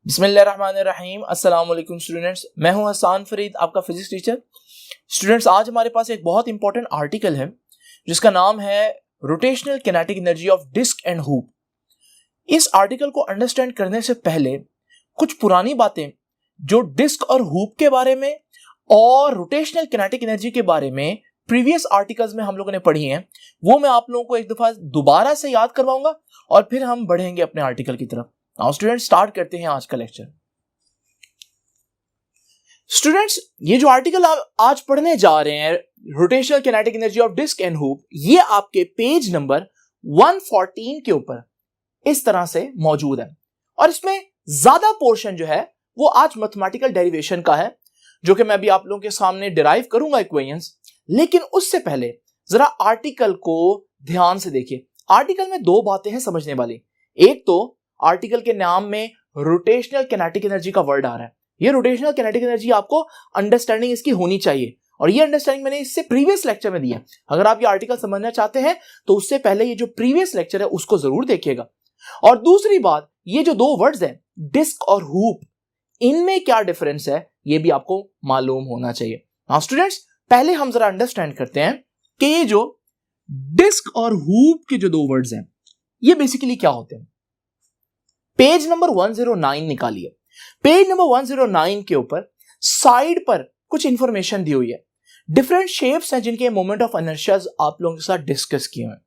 बिस्मिल्लाहिर्रहमानिर्रहीम। अस्सलाम वालेकुम स्टूडेंट्स, मैं हूं हसन फरीद, आपका फिजिक्स टीचर। स्टूडेंट्स, आज हमारे पास एक बहुत इंपॉर्टेंट आर्टिकल है जिसका नाम है rotational kinetic energy of disc and hoop. इस आर्टिकल को अंडरस्टैंड करने से पहले कुछ पुरानी बातें जो डिस्क और हूप के बारे में और रोटेशनल किनेटिक एनर्जी के बारे में प्रीवियस आर्टिकल्स में हम लोगों ने पढ़ी हैं, वो मैं आप लोगों को एक दफा दोबारा से याद करवाऊंगा और फिर हम बढ़ेंगे अपने आर्टिकल की तरफ। नाउ स्टूडेंट्स, स्टार्ट करते हैं आज का लेक्चर। स्टूडेंट्स, ये जो आर्टिकल आप आज पढ़ने जा रहे हैं, rotational kinetic energy of disc and hoop, ये आपके पेज नंबर 114 के ऊपर इस तरह से मौजूद है और इसमें ज्यादा पोर्शन जो है वो आज मैथमेटिकल डेरिवेशन का है, जो कि मैं भी आप लोगों के सामने डिराइव करूंगा इक्वेशंस। लेकिन उससे पहले जरा आर्टिकल को ध्यान से देखिए। आर्टिकल में दो बातें हैं समझने वाली। एक तो आर्टिकल के नाम में रोटेशनल किनेटिक एनर्जी का वर्ड आ रहा है। ये रोटेशनल किनेटिक एनर्जी आपको अंडरस्टैंडिंग इसकी होनी चाहिए और ये अंडरस्टैंडिंग मैंने इससे प्रीवियस लेक्चर में दी है। अगर आप ये आर्टिकल समझना चाहते हैं तो उससे पहले ये जो प्रीवियस लेक्चर है उसको जरूर देखिएगा। और दूसरी बात, ये जो दो वर्ड्स हैं डिस्क और हूप, इनमें क्या डिफरेंस है ये भी आपको मालूम होना चाहिए। हाँ स्टूडेंट्स, पहले हम जरा अंडरस्टैंड करते हैं कि ये जो डिस्क और हूप के जो दो वर्ड्स हैं ये बेसिकली क्या होते हैं। पेज नंबर 109 निकालिए। पेज नंबर 109 के ऊपर साइड पर कुछ इंफॉर्मेशन दी हुई है। डिफरेंट शेप्स हैं जिनके मोमेंट ऑफ इनर्शिया आप लोगों के साथ डिस्कस किए हैं।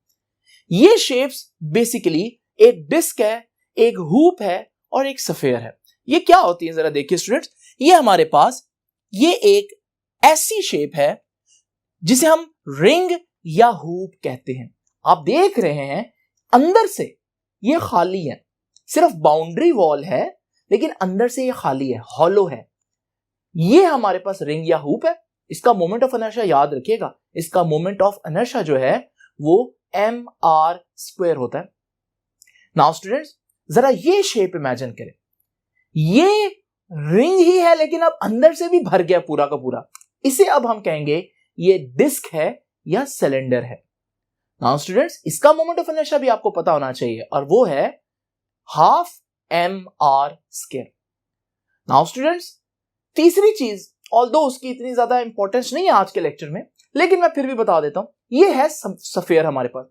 ये शेप्स बेसिकली एक डिस्क है, एक हूप है और एक स्फीयर है। ये क्या होती है जरा देखिए स्टूडेंट्स। ये हमारे पास ये एक ऐसी शेप है जिसे हम रिंग या हूप कहते हैं। आप देख रहे हैं अंदर से ये खाली है, सिर्फ बाउंड्री वॉल है, लेकिन अंदर से ये खाली है, हॉलो है। ये हमारे पास रिंग या हूप है। इसका मोमेंट ऑफ इनर्शिया याद रखिएगा, इसका मोमेंट ऑफ इनर्शिया जो है वो mr² होता है। नाउ स्टूडेंट्स, जरा ये शेप इमेजिन करें। ये रिंग ही है लेकिन अब अंदर से भी भर गया पूरा का पूरा। इसे अब हम कहेंगे ये डिस्क है या सिलेंडर है। नाउ स्टूडेंट्स, इसका मोमेंट ऑफ इनर्शिया भी आपको पता होना चाहिए और वो है हाफ mr²। नाउ स्टूडेंट्स, तीसरी चीज, ऑल्दो उसकी इतनी ज्यादा इंपॉर्टेंस नहीं है आज के लेक्चर में, लेकिन मैं फिर भी बता देता हूं। ये है स्फीयर। हमारे पास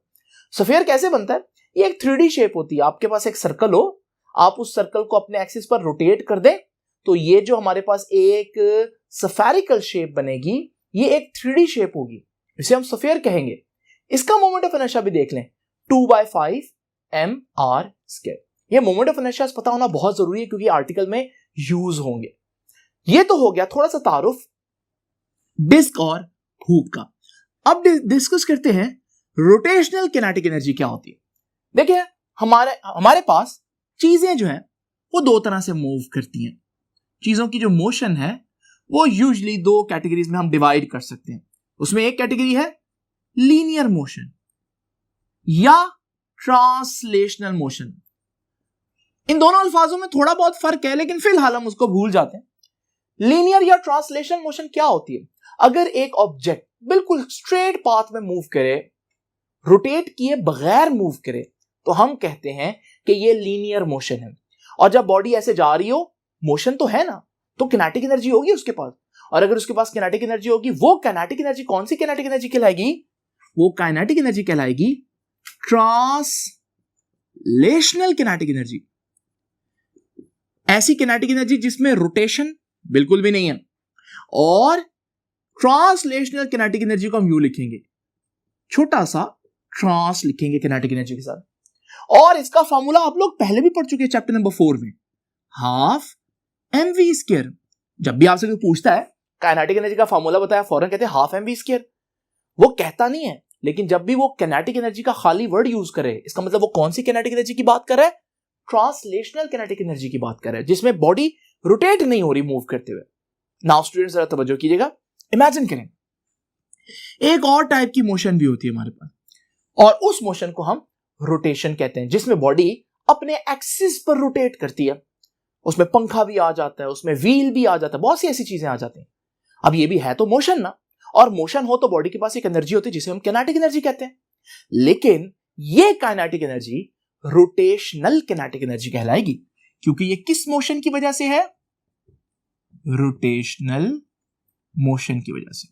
स्फीयर कैसे बनता है? ये एक 3D शेप होती है। आपके पास एक सर्कल हो, आप उस सर्कल को अपने एक्सिस पर रोटेट कर दें तो ये जो हमारे पास एक स्फेरिकल शेप बनेगी, ये एक 3D शेप होगी, इसे हम स्फीयर कहेंगे। इसका मोमेंट ऑफ इनर्शिया भी देख लें, 2/5 mr²। ये मोमेंट ऑफ इनर्शिया पता होना बहुत जरूरी है क्योंकि आर्टिकल में यूज होंगे। ये तो हो गया थोड़ा सा तारुफ डिस्क और हूप का। अब डिस्कस करते हैं रोटेशनल किनेटिक एनर्जी क्या होती है। देखिए, हमारे पास चीजें जो हैं वो दो तरह से मूव करती हैं। चीजों की जो मोशन है वो यूजुअली दो कैटेगरीज में हम डिवाइड कर सकते हैं। उसमें एक कैटेगरी है लीनियर मोशन या ट्रांसलेशनल मोशन। इन दोनों अल्फाजों में थोड़ा बहुत फर्क है, लेकिन फिलहाल हम उसको भूल जाते हैं। लीनियर या ट्रांसलेशनल मोशन क्या होती है? अगर एक ऑब्जेक्ट बिल्कुल स्ट्रेट पाथ में मूव करे, रोटेट किए बगैर मूव करे, तो हम कहते हैं कि ये लीनियर मोशन है। और जब बॉडी ऐसे जा रही हो, मोशन तो है ना, तो किनेटिक एनर्जी होगी उसके पास। और अगर उसके पास किनेटिक एनर्जी होगी, वो किनेटिक एनर्जी कौन सी किनेटिक एनर्जी कहलाएगी? वो काइनेटिक एनर्जी कहलाएगी ट्रांसलेशनल किनेटिक एनर्जी। ऐसी किनेटिक एनर्जी जिसमें रोटेशन बिल्कुल भी नहीं है। और ट्रांसलेशनल किनेटिक एनर्जी को हम यूं लिखेंगे, छोटा सा ट्रांस लिखेंगे किनेटिक एनर्जी के साथ। और इसका फॉर्मूला आप लोग पहले भी पढ़ चुके हैं चैप्टर नंबर 4 में, हाफ mv²। जब भी आपसे कोई पूछता है काइनेटिक एनर्जी का फॉर्मूला बताया, फौरन कहते हैं हाफ mv²। वो कहता नहीं है, लेकिन जब भी वो किनेटिक एनर्जी का खाली वर्ड यूज करे, इसका मतलब वो कौन सी किनेटिक एनर्जी की बात कर रहा है? ट्रांसलेशनल किनेटिक एनर्जी की बात कर रहा है, जिसमें बॉडी रोटेट नहीं हो रही मूव करते हुए। नाउ स्टूडेंट्स, जरा तवज्जो कीजिएगा। इमेजिन करें एक और टाइप की मोशन भी होती है हमारे पास, और उस मोशन को हम रोटेशन कहते हैं, जिसमें बॉडी अपने एक्सिस पर रोटेट करती है। उसमें पंखा भी आ जाता है, उसमें व्हील भी आ जाता है, बहुत सी ऐसी चीजें आ जाती हैं। अब ये भी है तो मोशन ना, और मोशन हो तो बॉडी के पास एक एनर्जी होती है जिसे हम किनेटिक एनर्जी कहते हैं। लेकिन ये kinetic energy rotational kinetic energy कहलाएगी। क्योंकि ये किस मोशन की वजह से है? रोटेशनल मोशन की वजह से।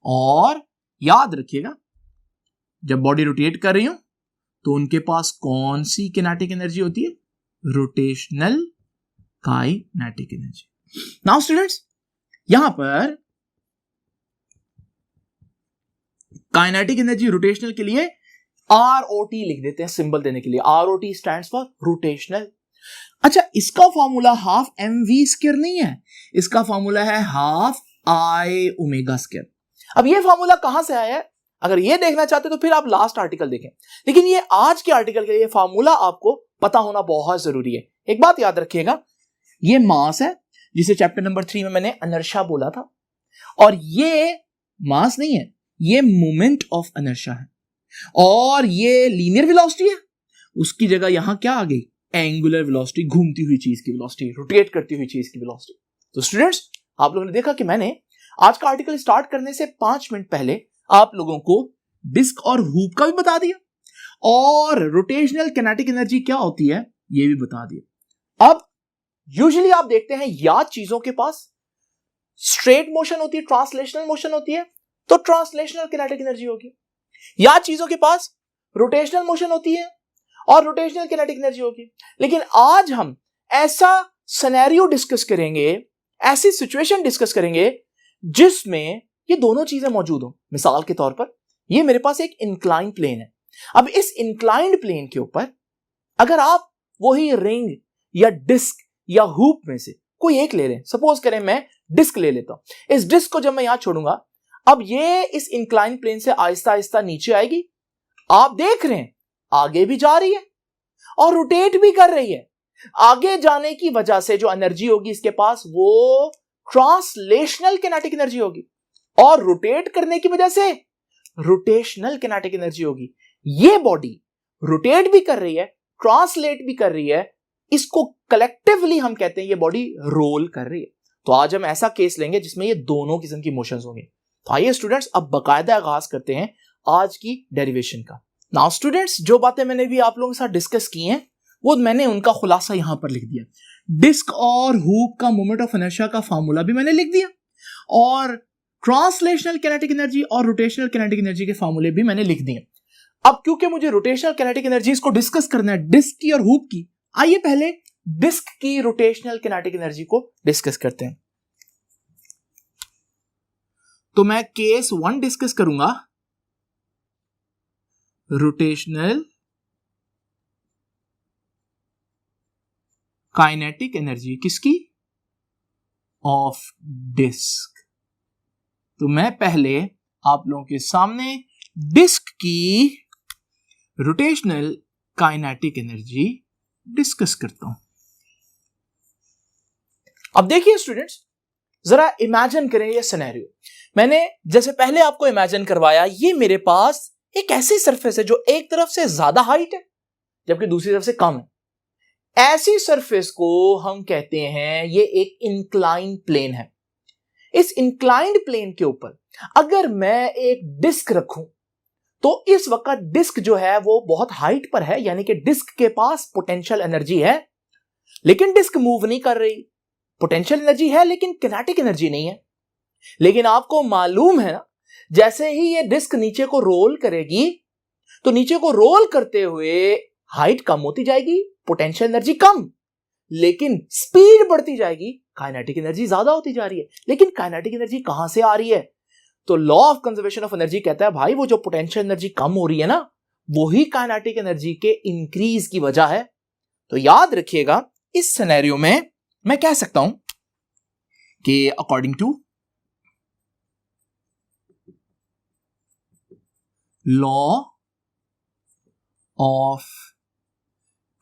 और याद रखिएगा, जब बॉडी रोटेट कर रही हो तो उनके पास कौन सी किनेटिक एनर्जी होती है? Rotational kinetic energy. Now students, यहां पर काइनेटिक एनर्जी रोटेशनल के लिए ROT लिख देते हैं सिंबल देने के लिए। ROT stands for rotational. अच्छा, इसका फॉर्मूला हाफ mv² नहीं है, इसका फॉर्मूला है हाफ I⍵²। अब ये फॉर्मूला कहां से आया है? अगर ये देखना चाहते तो फिर आप लास्ट आर्टिकल देखें, लेकिन ये आज के आर्टिकल के लिए फॉर्मूला आपको पता होना बहुत जरूरी है। एक बात याद रखिएगा, ये मास है जिसे चैप्टर नंबर 3 में मैंने इनर्शिया बोला था, और ये मास नहीं है, ये मोमेंट ऑफ इनर्शिया है। और ये लीनियर वेलोसिटी है, उसकी जगह यहां क्या आ गई? एंगुलर वेलोसिटी, घूमती हुई चीज की वेलोसिटी, रोटेट करती हुई चीज की वेलोसिटी। तो स्टूडेंट्स, आप लोगों ने देखा कि मैंने आज का आर्टिकल स्टार्ट करने से 5 मिनट पहले आप लोगों को डिस्क और हूप का भी बता दिया, और रोटेशनल किनेटिक एनर्जी क्या होती है ये भी बता दिया। अब यूजुअली आप देखते हैं या चीजों के पास स्ट्रेट मोशन होती है, ट्रांसलेशनल मोशन होती है, तो ट्रांसलेशनल किनेटिक एनर्जी होगी, या चीजों के पास रोटेशनल मोशन होती है और रोटेशनल किनेटिक एनर्जी होगी। लेकिन आज हम ऐसा सिनेरियो डिस्कस करेंगे, ऐसी सिचुएशन डिस्कस करेंगे जिसमें ये दोनों चीजें मौजूद हो। मिसाल के तौर पर, ये मेरे पास एक इंक्लाइंड प्लेन है। अब इस इंक्लाइंड प्लेन के ऊपर अगर आप वही रिंग या डिस्क या हूप में से कोई एक ले लें, सपोज करें मैं डिस्क ले लेता हूं, इस डिस्क को जब मैं यहां छोड़ूंगा, अब ये इस इंक्लाइंड प्लेन से आहिस्ता आहिस्ता नीचे आएगी। आप देख रहे हैं आगे भी जा रही है और रोटेट भी कर रही है। आगे जाने की वजह से जो एनर्जी होगी इसके पास, वो ट्रांसलेशनल किनेटिक एनर्जी होगी, और रोटेट करने की वजह से रोटेशनल किनेटिक एनर्जी होगी। ये बॉडी रोटेट भी कर रही है, ट्रांसलेट भी कर रही है, इसको कलेक्टिवली हम कहते हैं ये बॉडी रोल कर रही है। तो आज हम ऐसा केस लेंगे जिसमें ये दोनों किस्म की मोशंस होंगे। तो आइए स्टूडेंट्स, अब बकायदा आगाज करते हैं आज की डेरिवेशन का। नाउ स्टूडेंट्स, जो बातें मैंने भी आप लोगों के साथ डिस्कस की हैं, वो मैंने उनका खुलासा यहां पर लिख दिया। डिस्क और हूप का मोमेंट ऑफ इनर्शिया का फार्मूला भी मैंने लिख दिया, और ट्रांसलेशनल किनेटिक एनर्जी और रोटेशनल किनेटिक एनर्जी के फार्मूले भी मैंने लिख दिए। अब क्योंकि मुझे रोटेशनल किनेटिक एनर्जी को डिस्कस करना है, डिस्क की और हूप की, आइए पहले डिस्क की रोटेशनल किनेटिक एनर्जी को डिस्कस करते हैं। तो मैं केस 1 डिस्कस करूंगा, रोटेशनल काइनेटिक एनर्जी किसकी? Of disc. तो मैं पहले आप लोगों के सामने डिस्क की रोटेशनल काइनेटिक एनर्जी डिस्कस करता हूं। अब देखिए स्टूडेंट्स, जरा इमेजिन करें ये सिनेरियो। मैंने जैसे पहले आपको इमेजिन करवाया, ये मेरे पास एक ऐसी सरफेस है जो एक तरफ से ज्यादा हाइट है जबकि दूसरी तरफ से कम है। ऐसी सरफेस को हम कहते हैं ये एक इंक्लाइंड प्लेन है। इस इंक्लाइंड प्लेन के ऊपर अगर मैं एक डिस्क रखूं तो इस वक्त डिस्क जो है वो बहुत हाइट पर है, यानी कि डिस्क के पास पोटेंशियल एनर्जी है, लेकिन डिस्क मूव नहीं कर रही। पोटेंशियल एनर्जी है लेकिन किनेटिक एनर्जी नहीं है। लेकिन आपको मालूम है ना, जैसे ही ये डिस्क नीचे को रोल करेगी तो नीचे को रोल करते हुए हाइट कम होती जाएगी, पोटेंशियल एनर्जी कम, लेकिन स्पीड बढ़ती जाएगी, काइनेटिक एनर्जी ज्यादा होती जा रही है। लेकिन काइनेटिक एनर्जी कहां से आ रही है? तो law of conservation of energy कहता है भाई वो जो पोटेंशियल एनर्जी कम हो रही है ना, वही काइनेटिक एनर्जी के इंक्रीज की वजह है। तो याद रखिएगा, इस सिनेरियो में मैं कह सकता हूं कि according to law of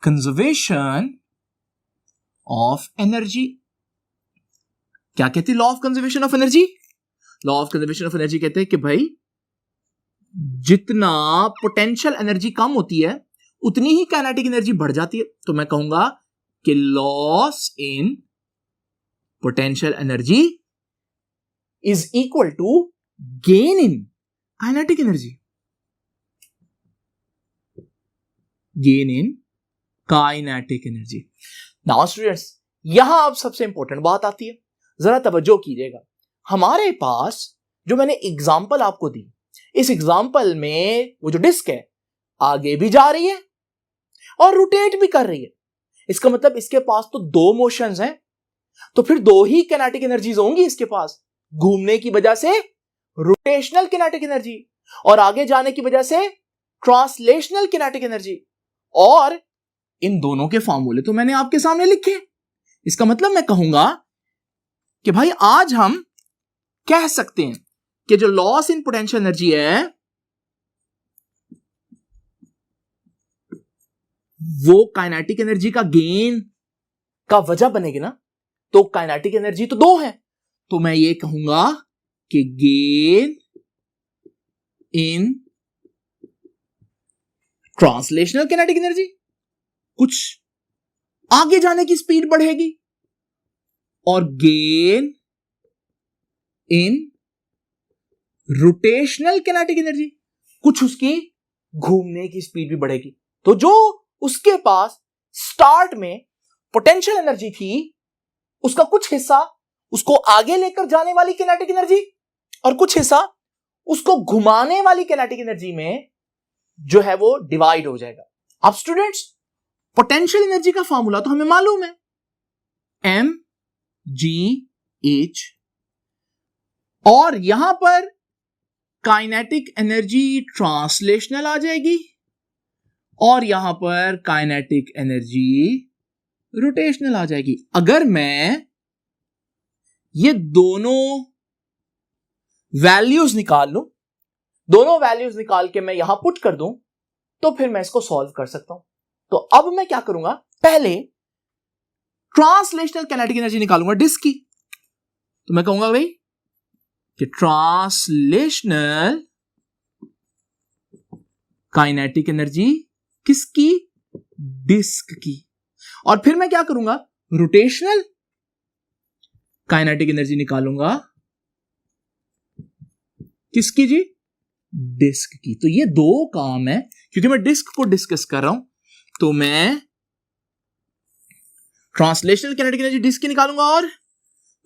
conservation of energy, क्या कहती है law of conservation of energy? Law of conservation of energy कहते हैं कि भाई जितना पोटेंशियल एनर्जी कम होती है उतनी ही काइनेटिक एनर्जी बढ़ जाती है। तो मैं कहूंगा कि loss in potential energy is equal to gain in kinetic energy. Gain in kinetic energy. Now students, यहां अब सबसे इंपॉर्टेंट बात आती है, जरा तवज्जो कीजिएगा। हमारे पास जो मैंने एग्जाम्पल आपको दी, इस एग्जाम्पल में वो जो डिस्क है आगे भी जा रही है और रोटेट भी कर रही है। इसका मतलब इसके पास तो दो मोशंस हैं, तो फिर दो ही किनेटिक एनर्जीज होंगी इसके पास। घूमने की वजह से रोटेशनल किनेटिक एनर्जी और आगे जाने की वजह से ट्रांसलेशनल किनेटिक एनर्जी। और इन दोनों के फॉर्मूले तो मैंने आपके सामने लिखे। इसका मतलब मैं कहूंगा कि भाई आज हम कह सकते हैं कि जो लॉस इन पोटेंशियल एनर्जी है वो काइनेटिक एनर्जी का गेन का वजह बनेगी ना। तो काइनेटिक एनर्जी तो दो है, तो मैं ये कहूंगा कि gain in translational kinetic energy, कुछ आगे जाने की स्पीड बढ़ेगी, और gain in rotational kinetic energy, कुछ उसकी घूमने की स्पीड भी बढ़ेगी। तो जो उसके पास स्टार्ट में पोटेंशियल एनर्जी थी उसका कुछ हिस्सा उसको आगे लेकर जाने वाली किनेटिक एनर्जी और कुछ हिस्सा उसको घुमाने वाली किनेटिक एनर्जी में जो है वो डिवाइड हो जाएगा। अब स्टूडेंट्स, पोटेंशियल एनर्जी का फॉर्मूला तो हमें मालूम है, mgh, और यहां पर काइनेटिक एनर्जी ट्रांसलेशनल आ जाएगी और यहां पर काइनेटिक एनर्जी रोटेशनल आ जाएगी। अगर मैं ये दोनों वैल्यूज निकाल लूं, दोनों वैल्यूज निकाल के मैं यहां पुट कर दूं, तो फिर मैं इसको सॉल्व कर सकता हूं। तो अब मैं क्या करूंगा, पहले ट्रांसलेशनल काइनेटिक एनर्जी निकालूंगा डिस्क की। तो मैं कहूंगा भाई कि ट्रांसलेशनल काइनेटिक एनर्जी किसकी, डिस्क की। और फिर मैं क्या करूंगा, रोटेशनल काइनेटिक एनर्जी निकालूंगा किसकी जी, डिस्क की। तो ये दो काम है, क्योंकि मैं डिस्क को डिस्कस कर रहा हूं तो मैं ट्रांसलेशनल काइनेटिक एनर्जी डिस्क की निकालूंगा और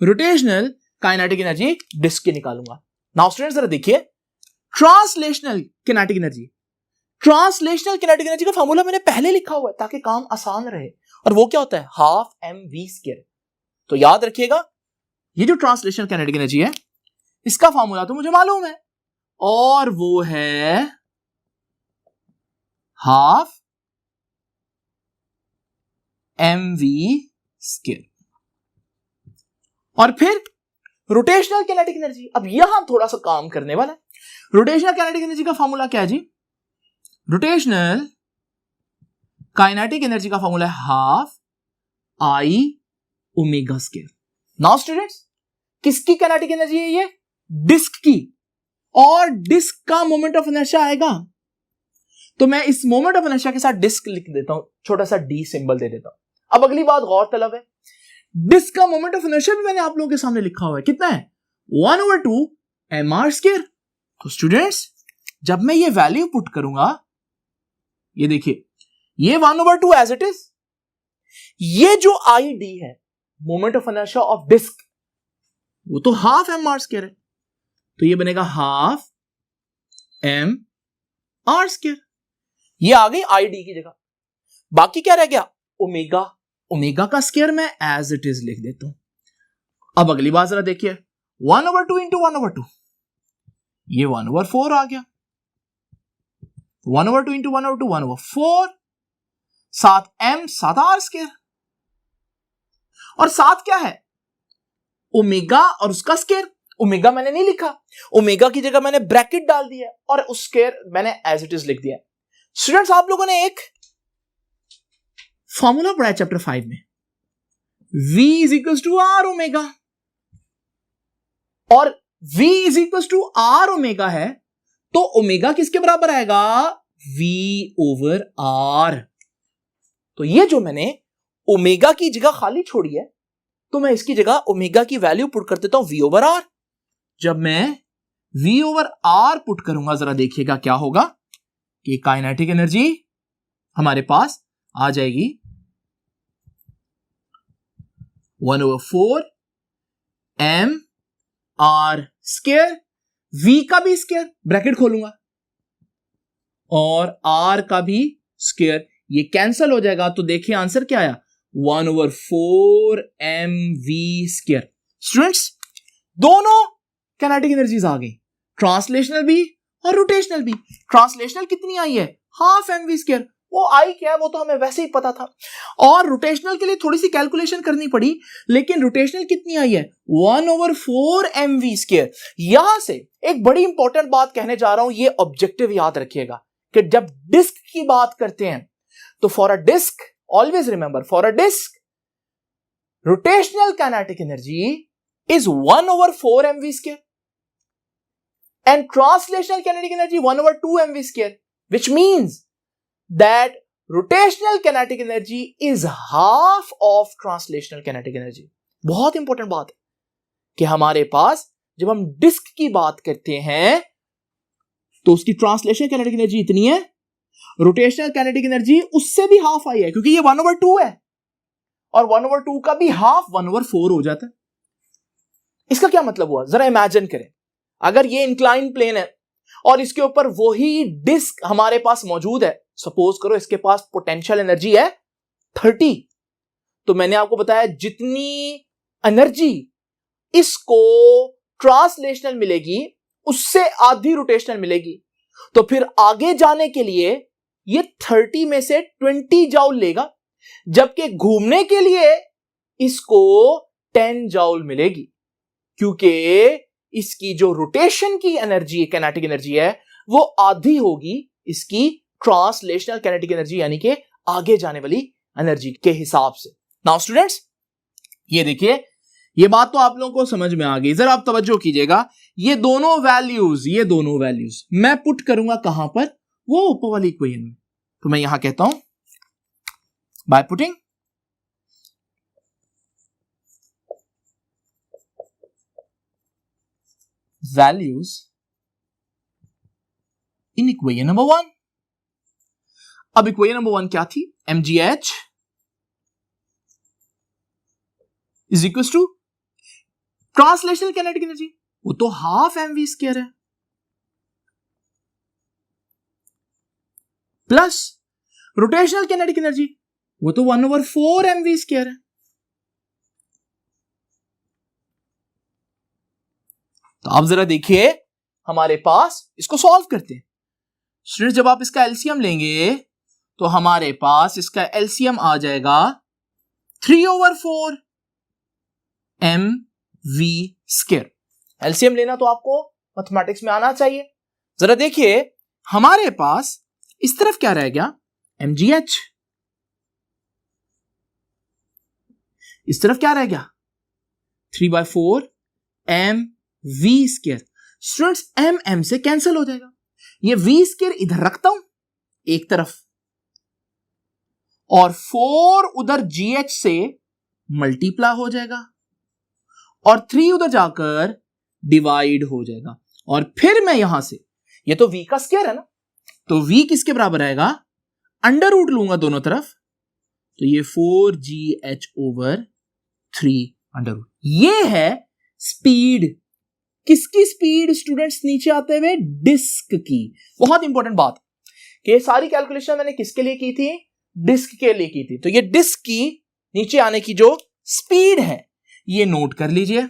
रोटेशनल काइनेटिक एनर्जी डिस्क की निकालूंगा। नाउ स्टूडेंट्स जरा देखिए, translational kinetic energy, translational kinetic energy का फार्मूला मैंने पहले लिखा हुआ है ताकि काम आसान रहे, और वो क्या होता है, हाफ mv²। तो याद रखिएगा, ये जो ट्रांसलेशनल काइनेटिक एनर्जी है इसका फार्मूला तो मुझे मालूम है, और वो है हाफ mv²। और फिर रोटेशनल काइनेटिक एनर्जी, अब यहां थोड़ा सा काम करने वाला है। रोटेशनल काइनेटिक एनर्जी का फार्मूला क्या है जी, रोटेशनल काइनेटिक एनर्जी का फार्मूला है हाफ I ω²। नाउ स्टूडेंट्स, किसकी काइनेटिक एनर्जी है ये, डिस्क की, और डिस्क का मोमेंट ऑफ इनर्शिया आएगा। तो मैं इस मोमेंट ऑफ इनर्शिया के साथ डिस्क लिख देता हूं, छोटा सा डी सिंबल दे देता हूं। अब अगली बात गौर तलब है, डिस्क का मोमेंट ऑफ इनर्शिया भी मैंने आप लोगों के सामने लिखा हुआ है, कितना है, 1/2 mr²। तो स्टूडेंट्स, जब मैं ये वैल्यू पुट करूंगा, ये देखिए, ये 1/2 एज इट इज, ये जो ID है moment of inertia of disc, वो तो हाफ mr² है, तो ये बनेगा हाफ mr²। ये आ गई ID की जगह, बाकी क्या रह गया, ओमेगा। ओमेगा का स्क्वायर मैं एज इट इज लिख देता हूं। अब अगली बात जरा देखिए, 1/2 इंटू 1/2, ये 1/4 आ गया। 1/2 इंटू 1/2, 1/4, 7 r²। और 7 क्या है, ओमेगा और उसका स्क्वायर। ओमेगा मैंने नहीं लिखा, ओमेगा की जगह मैंने ब्रैकेट डाल दिया और उस स्क्वायर मैंने एज इट इज लिख दिया। स्टूडेंट्स, आप लोगों ने एक फॉर्मूला पढ़ा है चैप्टर 5 में, V = R ओमेगा, और V = R ओमेगा है, तो ओमेगा किसके बराबर आएगा, V/R। तो ये जो मैंने ओमेगा की जगह खाली छोड़ी है, तो मैं इसकी जगह ओमेगा की वैल्यू पुट कर देता हूं V/R। जब मैं V/R पुट करूंगा, जरा देखिएगा क्या होगा कि काइनेटिक एनर्जी हमारे पास आ जाएगी 1/4 mr², v का भी स्क्वायर, ब्रैकेट खोलूंगा, और r का भी स्क्वायर, ये कैंसल हो जाएगा। तो देखिए आंसर क्या आया, 1/4 mv²। स्टूडेंट्स, दोनों काइनेटिक एनर्जीज आ गई, ट्रांसलेशनल भी और रोटेशनल भी। ट्रांसलेशनल कितनी आई है, हाफ mv², वो आई क्या है वो तो हमें वैसे ही पता था, और रोटेशनल के लिए थोड़ी सी कैलकुलेशन करनी पड़ी, लेकिन रोटेशनल कितनी आई है, 1/4 mv²। यहां से एक बड़ी इंपॉर्टेंट बात कहने जा रहा हूं, ये ऑब्जेक्टिव याद रखिएगा कि जब डिस्क की बात करते हैं तो for a disc, always remember, for a disc rotational kinetic energy is 1/4 mv², and translational kinetic energy 1/2 mv², which means that rotational kinetic energy is half of translational kinetic energy। बहुत important बात है कि हमारे पास जब हम disc की बात करते हैं तो उसकी ट्रांसलेशनल काइनेटिक एनर्जी इतनी है, रोटेशनल काइनेटिक एनर्जी उससे भी हाफ आई है, क्योंकि ये 1/2 है, और 1/2 का भी हाफ 1/4 हो जाता है। इसका क्या मतलब हुआ, जरा इमेजिन करें, अगर ये इंक्लाइन प्लेन है और इसके ऊपर वही डिस्क हमारे पास मौजूद है, सपोज करो इसके पास पोटेंशियल एनर्जी है 30, तो मैंने आपको बताया जितनी एनर्जी इसको ट्रांसलेशनल मिलेगी उससे आधी रोटेशनल मिलेगी, तो फिर आगे जाने के लिए ये 30 में से 20 जूल लेगा, जबकि घूमने के लिए इसको 10 जूल मिलेगी, क्योंकि इसकी जो रोटेशन की एनर्जी, काइनेटिक एनर्जी है, वो आधी होगी इसकी ट्रांसलेशनल काइनेटिक एनर्जी, यानी कि आगे जाने वाली एनर्जी के हिसाब से। नाउ स्टूडेंट्स, ये देखिए, ये बात तो आप लोगों को समझ में आ गई, जरा आप तवज्जो कीजिएगा, ये दोनों वैल्यूज मैं पुट करूंगा कहां पर, वो ऊपर वाली इक्वेशन में। तो मैं यहां कहता हूं by putting values in equation number 1। अब इक्वेशन नंबर 1 क्या थी, mgh is equal to translational kinetic energy, वो तो हाफ mv² है, प्लस रोटेशनल काइनेटिक एनर्जी, वो तो 1/4 mv² है। तो आप जरा देखिए, हमारे पास इसको सॉल्व करते हैं। स्टूडेंट्स, जब आप इसका एलसीएम लेंगे तो हमारे पास इसका एलसीएम आ जाएगा 3/4 mv²। एलसीएम लेना तो आपको मैथमेटिक्स में आना चाहिए। जरा देखिए, हमारे पास इस तरफ क्या रह गया, mgh, इस तरफ क्या रह गया, 3/4 mv²। स्टूडेंट्स, m से कैंसिल हो जाएगा, ये v² इधर रखता हूं एक तरफ, और 4 उधर gh से मल्टीप्लाई हो जाएगा, और 3 उधर जाकर डिवाइड हो जाएगा, और फिर मैं यहां से, ये तो v का स्क्वायर है ना, तो v किसके बराबर आएगा, अंडर रूट लूंगा दोनों तरफ, तो ये 4gh/3 अंडर रूट। ये है स्पीड, किसकी स्पीड स्टूडेंट्स, नीचे आते हुए डिस्क की। बहुत इंपॉर्टेंट बात कि सारी कैलकुलेशन मैंने किसके लिए की थी, डिस्क के लिए की थी। तो ये डिस्क की नीचे आने की जो स्पीड है, ये नोट कर लीजिए।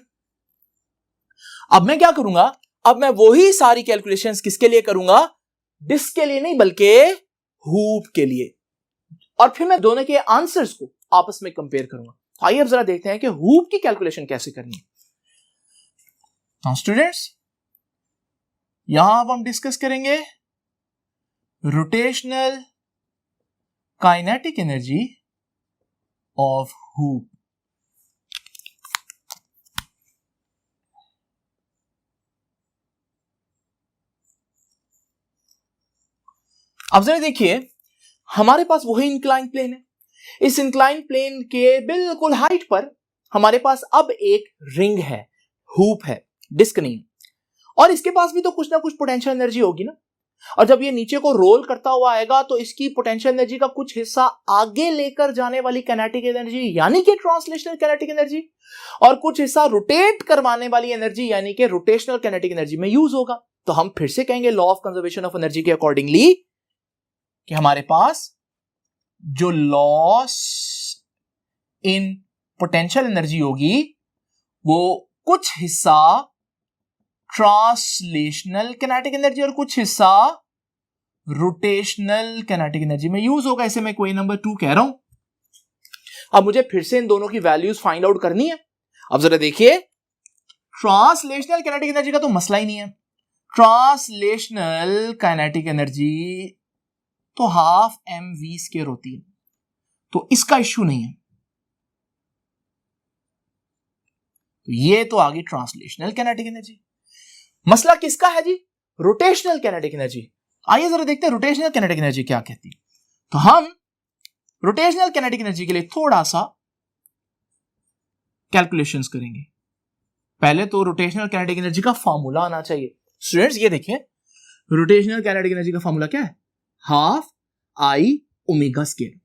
अब मैं क्या करूंगा, अब मैं वही सारी कैलकुलेशंस किसके लिए करूंगा, डिस्क के लिए नहीं बल्कि हूप के लिए, और फिर मैं दोनों के आंसर्स को आपस में कंपेयर करूंगा। आइए अब जरा देखते हैं कि हूप की कैलकुलेशन कैसे करनी है। स्टूडेंट्स, यहां अब हम डिस्कस करेंगे rotational kinetic energy of hoop. अब जरा देखिए, हमारे पास वही इंक्लाइन प्लेन है, इस इंक्लाइन प्लेन के बिल्कुल हाइट पर हमारे पास अब एक रिंग है, हूप है, डिस्क नहीं, और इसके पास भी तो कुछ ना कुछ पोटेंशियल एनर्जी होगी ना। और जब ये नीचे को रोल करता हुआ आएगा तो इसकी पोटेंशियल एनर्जी का कुछ हिस्सा आगे लेकर जाने वाली काइनेटिक एनर्जी यानी कि ट्रांसलेशनल काइनेटिक एनर्जी और कुछ हिस्सा रोटेट करवाने वाली एनर्जी यानी कि रोटेशनल काइनेटिक एनर्जी में यूज होगा। तो हम फिर से कहेंगे law of conservation of energy के अकॉर्डिंगली कि हमारे पास जो लॉस इन पोटेंशियल एनर्जी होगी वो कुछ हिस्सा ट्रांसलेशनल काइनेटिक एनर्जी और कुछ हिस्सा रोटेशनल काइनेटिक एनर्जी में यूज होगा। इसे मैं इक्वेशन नंबर 2 कह रहा हूं। अब मुझे फिर से इन दोनों की वैल्यूज फाइंड आउट करनी है। अब जरा देखिए, ट्रांसलेशनल काइनेटिक एनर्जी का तो मसला ही नहीं है। ट्रांसलेशनल काइनेटिक एनर्जी तो हाफ mv² होती है, तो इसका इश्यू नहीं है। तो ये तो आ गई ट्रांसलेशनल काइनेटिक एनर्जी। मसला किसका है जी? Rotational kinetic energy. आइए जरा देखते हैं रोटेशनल काइनेटिक एनर्जी क्या कहती है। तो हम रोटेशनल काइनेटिक एनर्जी के लिए थोड़ा सा कैलकुलेशंस करेंगे। पहले तो रोटेशनल काइनेटिक एनर्जी का फार्मूला आना चाहिए। स्टूडेंट्स ये देखिए, रोटेशनल काइनेटिक एनर्जी का फार्मूला क्या है? Half I omega square.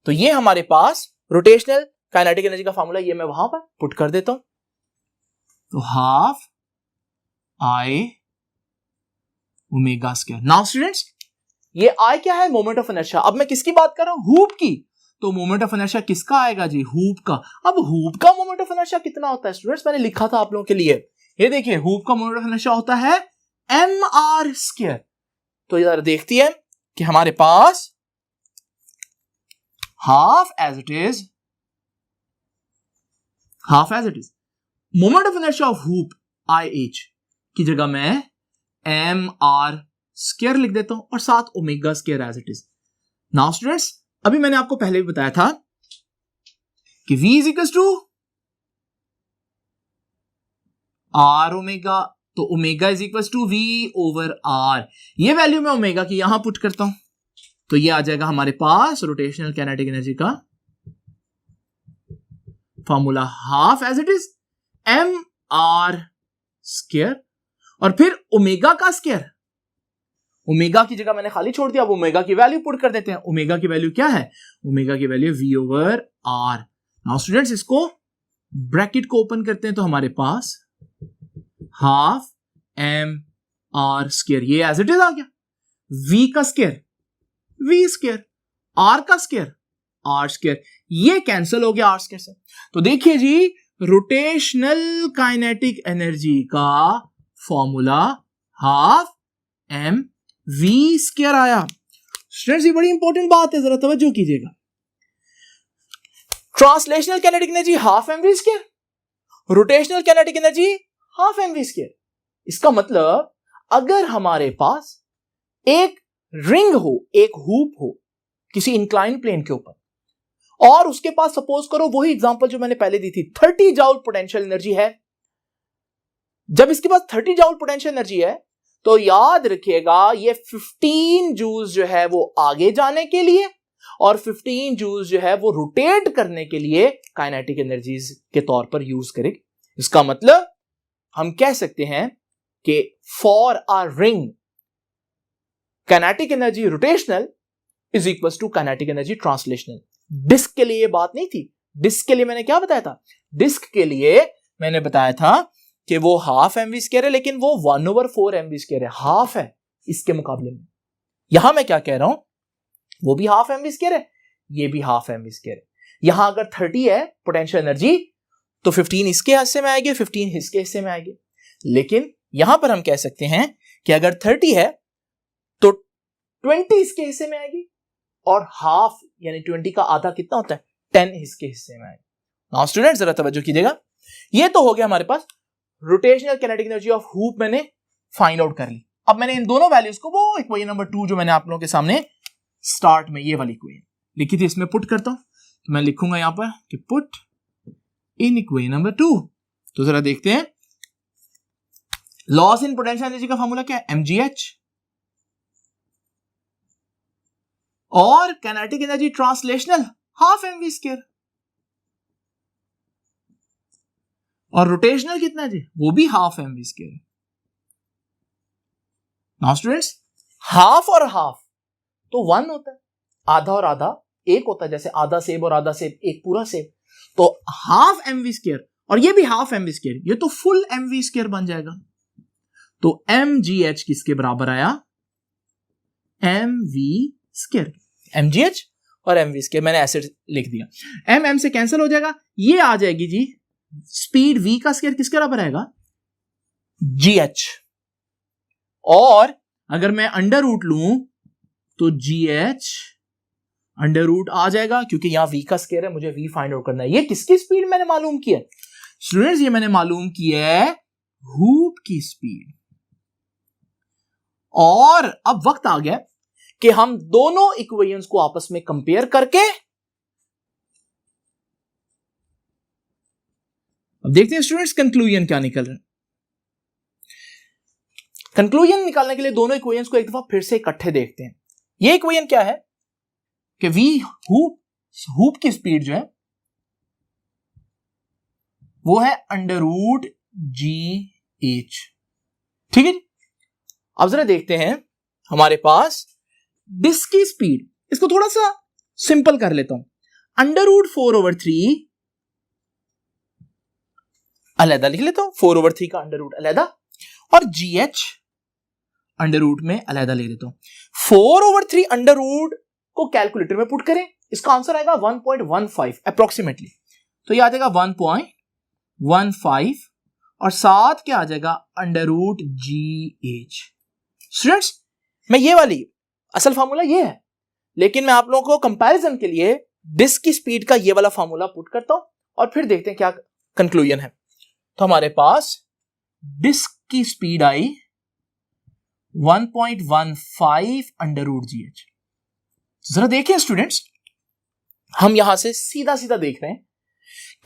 तो ये हमारे पास रोटेशनल काइनेटिक एनर्जी का फार्मूला, ये मैं वहां पर पुट कर देता हूं। तो half I omega square. Now students, ये आई क्या है? Moment of inertia. अब मैं किसकी बात कर रहा हूं? हूप की। तो मोमेंट ऑफ इनर्शिया किसका आएगा जी? हूप का। अब हूप का मोमेंट ऑफ इनर्शिया कितना होता है स्टूडेंट्स? मैंने लिखा था आप लोगों के लिए, ये देखिए, हूप का मोमेंट ऑफ इनर्शिया होता है mr²। तो इधर देखती है कि हमारे पास half as it is moment of inertia of hoop IH की जगह मैं mr² लिख देता हूं और साथ omega square as it is. Now students, अभी मैंने आपको पहले भी बताया था कि V is equal to R omega, तो omega is equal to V over R। ये वैल्यू मैं ओमेगा की यहां पुट करता हूं, तो ये आ जाएगा हमारे पास रोटेशनल काइनेटिक एनर्जी का formula, half as it is mr² और फिर ओमेगा का स्क्वायर। ओमेगा की जगह मैंने खाली छोड़ दिया, अब ओमेगा की वैल्यू पुट कर देते हैं। ओमेगा की वैल्यू क्या है? ओमेगा की value V over R। Now students, इसको ब्रैकेट को ओपन करते हैं तो हमारे पास हाफ mr², ये एज इट इज आ गया। V का स्क्वायर V², R का स्क्वायर R², ये कैंसिल हो गया R² से। तो देखिए जी, रोटेशनल काइनेटिक एनर्जी का फॉर्मूला हाफ mv² आया। स्टूडेंट्स, ये बड़ी इंपॉर्टेंट बात है, जरा तवज्जो कीजिएगा। Translational kinetic energy half mv², rotational kinetic energy half mv²। इसका मतलब अगर हमारे पास एक रिंग हो, एक हूप हो किसी इंक्लाइन प्लेन के ऊपर, और उसके पास सपोज करो वही एग्जांपल जो मैंने पहले दी थी, 30 जूल पोटेंशियल एनर्जी है। जब इसके पास 30 जूल पोटेंशियल एनर्जी है तो याद रखिएगा ये 15 जूल्स जो है वो आगे जाने के लिए और 15 जूल्स जो है वो रोटेट करने के लिए काइनेटिक एनर्जीज के तौर पर यूज करेगी। इसका मतलब हम कह सकते हैं कि for a ring kinetic energy rotational is equal to kinetic energy translational. Disc के लिए बात नहीं थी। डिस्क के लिए मैंने क्या बताया था? डिस्क के लिए मैंने बताया था कि वो हाफ mv² है, लेकिन वो 1/4 mv² है, हाफ है इसके मुकाबले में। यहां मैं क्या कह रहा हूं, वो भी हाफ mv² है, ये भी हाफ mv² है। यहां अगर 30 है पोटेंशियल एनर्जी तो 15 इसके हिस्से में आएगी, 15 इसके हिस्से में आएगी। लेकिन यहां पर हम कह सकते हैं कि अगर 30 है तो 20 इसके हिस्से में आएगी और हाफ यानी 20 का आधा कितना होता है? 10 इसके हिस्से में आएगी। नाउ स्टूडेंट्स, जरा तवज्जो कीजिएगा। ये तो हो गया हमारे पास rotational kinetic energy of hoop, मैंने फाइंड आउट कर ली। अब मैंने इन दोनों वैल्यूज को वो इक्वेशन नंबर 2 जो मैंने आप लोगों के सामने स्टार्ट में ये वाली इक्वेशन लिखी थी, इसमें पुट करता हूं। तो मैं लिखूंगा यहां पर कि पुट इन इक्वेशन नंबर 2। तो जरा देखते हैं, लॉस इन पोटेंशियल एनर्जी का फॉर्मूला क्या है? mgh। और kinetic energy translational half mv²। और रोटेशनल कितना है जी? वो भी half mv²। Now students, half और हाफ तो 1 होता है, आधा और आधा 1 होता है, जैसे आधा सेब और आधा सेब एक पूरा सेब, तो हाफ mv स्क्वायर और ये भी हाफ mv स्क्वायर, ये तो फुल mv स्क्वायर बन जाएगा। तो mgh किसके बराबर आया, mv स्क्वायर, mgh और mv स्क्वायर मैंने ऐसे लिख दिया, m से कैंसिल हो जाएगा, ये आ जाएगी जी स्पीड v का स्क्वायर किसके बराबर आएगा, gh, और अगर मैं अंडर रूट लूं तो gh अंडर रूट आ जाएगा, क्योंकि यहां v का स्क्वायर है, मुझे v फाइंड आउट करना है। ये किसकी स्पीड मैंने मालूम किया स्टूडेंट्स, ये मैंने मालूम किया है हूप की स्पीड। और अब वक्त आ गया कि हम दोनों इक्वेशंस को आपस में कंपेयर करके अब देखते हैं स्टूडेंट्स कंक्लूजन क्या निकल रहा है। कंक्लूजन निकालने के लिए दोनों इक्वेशंस को एक दफा फिर से इकट्ठे देखते हैं। ये इक्वेशन क्या है कि v हूप की स्पीड जो है वो है अंडर रूट GH, ठीक है। अब जरा देखते हैं हमारे पास डिस्क की स्पीड, इसको थोड़ा सा सिंपल कर लेता हूं, अंडर रूट 4/3 अलहदा लिख लेता हूं, 4/3 का अंडर रूट अलहदा, और GH अंडर रूट में अलहदा ले लेता हूं। 4/3 अंडर रूट को कैलकुलेटर में पुट करें, इसका आंसर आएगा 1.15 अप्रोक्सीमेटली, तो ये आ जाएगा 1.15 और साथ क्या आ जाएगा अंडर रूट GH। स्टूडेंट्स मैं ये वाली असल फार्मूला ये है, लेकिन मैं आप लोगों को कंपैरिजन के लिए डिस्क की स्पीड का ये वाला फार्मूला पुट करता हूं और फिर देखते हैं क्या कंक्लूजन है। तो हमारे पास डिस्क की स्पीड आई 1.15 अंडर रूट GH। जरा देखें स्टूडेंट्स, हम यहां से सीधा सीधा देख रहे हैं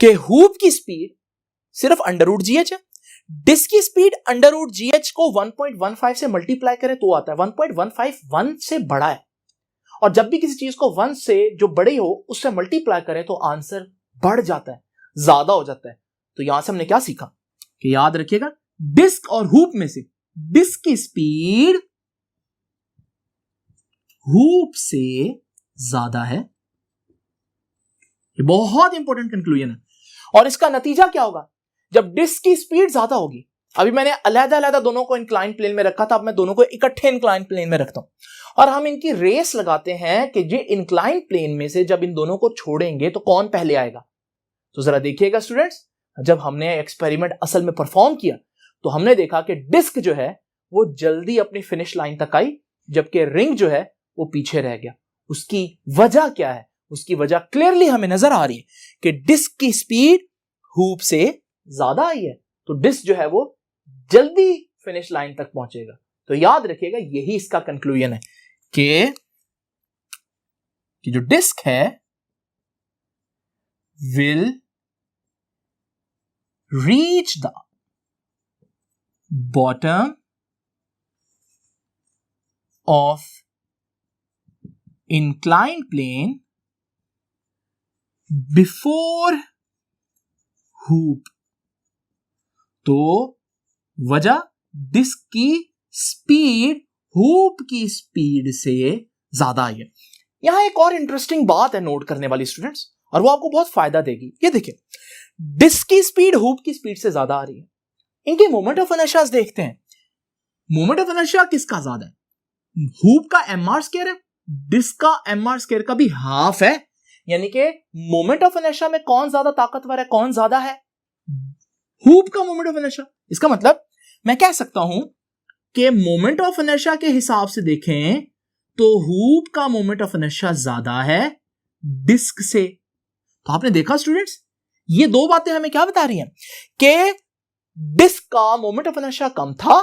कि हूप की स्पीड सिर्फ अंडर रूट GH है, डिस्क की स्पीड अंडर रूट GH को 1.15 से मल्टीप्लाई करें तो आता है 1.15, 1 से बड़ा है, और जब भी किसी चीज को 1 से जो बड़ी हो उससे मल्टीप्लाई करें तो आंसर बढ़ जाता है, ज्यादा हो जाता है। तो यहां से हमने क्या सीखा कि याद रखिएगा डिस्क और हूप में से डिस्क की स्पीड हूप से ज्यादा है, ये बहुत इंपॉर्टेंट कंक्लूजन है। और इसका नतीजा क्या होगा, जब डिस्क की स्पीड ज्यादा होगी, अभी मैंने अलग अलग दोनों को इंक्लाइन प्लेन में रखा था, अब मैं दोनों को इकट्ठे इंक्लाइन प्लेन में रखता हूं और हम इनकी रेस लगाते हैं कि ये इंक्लाइन प्लेन में से जब इन दोनों को छोड़ेंगे तो कौन पहले आएगा। तो जरा देखिएगा स्टूडेंट्स, जब हमने एक्सपेरिमेंट असल में परफॉर्म किया तो हमने देखा कि डिस्क जो है वो जल्दी अपनी फिनिश लाइन तक आई, जबकि रिंग जो है वो पीछे रह गया। उसकी वजह क्या है, उसकी वजह क्लियरली हमें नजर आ रही है कि डिस्क की स्पीड हूप से ज्यादा आई है, तो डिस्क जो है वो जल्दी फिनिश लाइन तक पहुंचेगा। तो याद रखिएगा यही इसका कंक्लूजन है कि जो डिस्क है will reach the bottom of inclined plane before hoop। तो वजह डिस्क की स्पीड हूप की स्पीड से ज्यादा आई है। यहां एक और इंटरेस्टिंग बात है नोट करने वाली स्टूडेंट्स, और वो आपको बहुत फायदा देगी। ये देखिए डिस्क की स्पीड हूप की स्पीड से ज्यादा आ रही है। इनके मोमेंट ऑफ इनर्शिया देखते हैं, मोमेंट ऑफ इनर्शिया किसका ज्यादा है, हूप का mr स्क्वायर है, डिस्क का mr स्क्वायर का भी हाफ है, यानी कि मोमेंट ऑफ इनर्शिया में कौन ज्यादा ताकतवर है, कौन ज्यादा है, हूप का मोमेंट ऑफ इनर्शिया। इसका मतलब मैं कह सकता हूं कि मोमेंट ऑफ इनर्शिया के हिसाब से देखें तो हूप का मोमेंट ऑफ इनर्शिया ज्यादा है डिस्क से। तो आपने देखा स्टूडेंट्स, ये दो बातें हमें क्या बता रही हैं कि डिस्क का मोमेंट ऑफ इनर्शिया कम था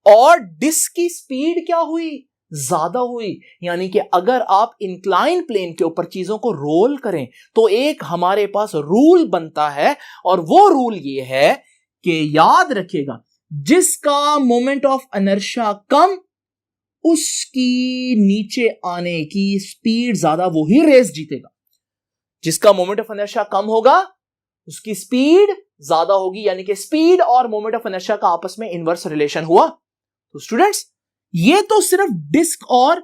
और डिस्क की स्पीड क्या हुई, ज्यादा हुई। यानी कि अगर आप इंक्लाइन प्लेन के ऊपर चीजों को रोल करें तो एक हमारे पास रूल बनता है, और वो रूल ये है कि याद रखिएगा जिसका मोमेंट ऑफ इनर्शिया कम उसकी नीचे आने की स्पीड ज्यादा, वो ही रेस जीतेगा। जिसका मोमेंट ऑफ इनर्शिया कम होगा उसकी स्पीड ज्यादा होगी, यानी कि स्पीड और मोमेंट ऑफ इनर्शिया का आपस में इनवर्स रिलेशन हुआ। तो स्टूडेंट्स ये तो सिर्फ डिस्क और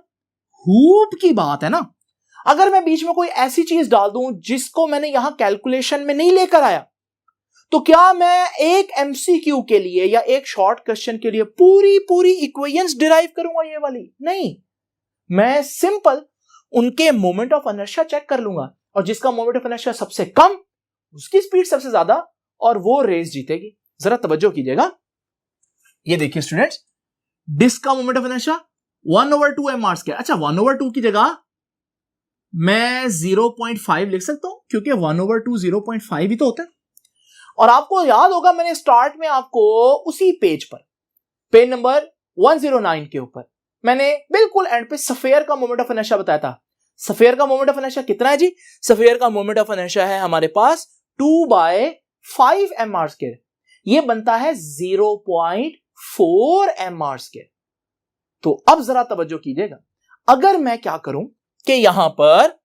हूप की बात है ना। अगर मैं बीच में कोई ऐसी चीज डाल दूं जिसको मैंने यहां कैलकुलेशन में नहीं लेकर आया, तो क्या मैं एक एमसीक्यू के लिए या एक शॉर्ट क्वेश्चन के लिए पूरी इक्वेशंस डिराइव करूंगा? ये वाली नहीं, मैं सिंपल उनके मोमेंट ऑफ इनर्शिया चेक कर लूंगा, और जिसका मोमेंट ऑफ इनर्शिया सबसे कम उसकी स्पीड सबसे ज्यादा, और वो रेस जीतेगी। जरा तवज्जो कीजिएगा, ये देखिए स्टूडेंट्स, डिस्क का मोमेंट ऑफ इनर्शिया 1/2 mr²। अच्छा, 1/2 की जगह मैं 0.5 लिख सकता हूं, क्योंकि 1/2 0.5 ही तो होता है। और आपको याद होगा मैंने स्टार्ट में आपको उसी पेज पर, पेज नंबर 109 के ऊपर, मैंने बिल्कुल एंड पे सफेयर का मोमेंट ऑफ इनर्शिया बताया था। सफेयर का मोमेंट ऑफ इनर्शिया कितना है जी? सफेयर का मोमेंट ऑफ इनर्शिया है हमारे पास 2/5 mr²। ये बनता है 0.4 mr²। तो अब जरा तवज्जो कीजिएगा, अगर मैं क्या करूं कि यहां पर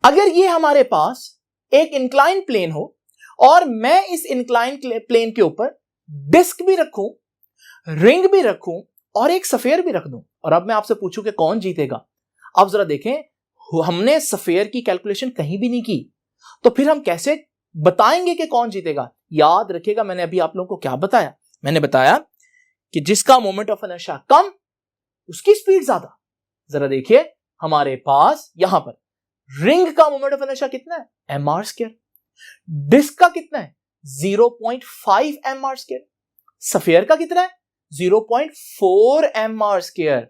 अगर ये हमारे पास एक इंक्लाइन प्लेन हो और मैं इस इंक्लाइन प्लेन के ऊपर डिस्क भी रखूं, रिंग भी रखूं और एक सफेयर भी रख दूं, और अब मैं आपसे पूछूं कि कौन जीतेगा। अब जरा देखें, हमने सफेयर की कैलकुलेशन कहीं भी नहीं की, तो फिर हम कैसे बताएंगे कि कौन जीतेगा? याद रखिएगा, मैंने अभी आप लोगों को क्या बताया? मैंने बताया कि जिसका मोमेंट ऑफ इनर्शिया कम उसकी स्पीड ज्यादा। जरा देखिए, हमारे पास यहां पर रिंग का मोमेंट ऑफ इनर्शिया कितना है? mr²। डिस्क का कितना है? 0.5 mr²। सफेयर का कितना है? 0.4 mr²।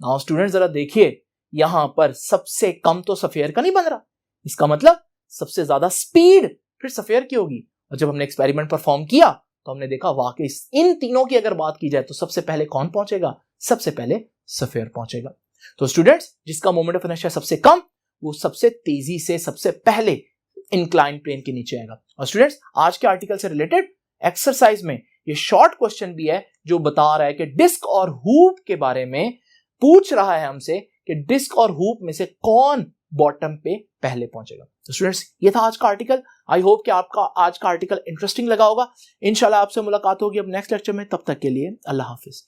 नाउ स्टूडेंट जरा देखिए, यहां पर सबसे कम तो सफेयर का नहीं बन रहा, इसका मतलब सबसे ज्यादा स्पीड फिर सफेयर की होगी। और जब हमने एक्सपेरिमेंट परफॉर्म किया तो हमने देखा वाकई इन तीनों की अगर बात की जाए तो सबसे पहले कौन पहुंचेगा? सबसे पहले सफेयर पहुंचेगा। तो स्टूडेंट्स, जिसका मोमेंट ऑफ इनर्शिया सबसे कम वो सबसे तेजी से सबसे पहले इंक्लाइन प्लेन के नीचे आएगा। और स्टूडेंट्स, आज के आर्टिकल से रिलेटेड एक्सरसाइज में ये शॉर्ट क्वेश्चन भी है जो बता रहा है कि डिस्क और हूप के बारे में पूछ रहा है हमसे कि डिस्क और हूप में से कौन बॉटम पे पहले पहुंचेगा। तो स्टूडेंट्स, ये था आज का आर्टिकल। आई होप कि आपका आज का आर्टिकल इंटरेस्टिंग लगा होगा। इंशाल्लाह आपसे मुलाकात होगी अब नेक्स्ट लेक्चर में। तब तक के लिए अल्लाह हाफिज।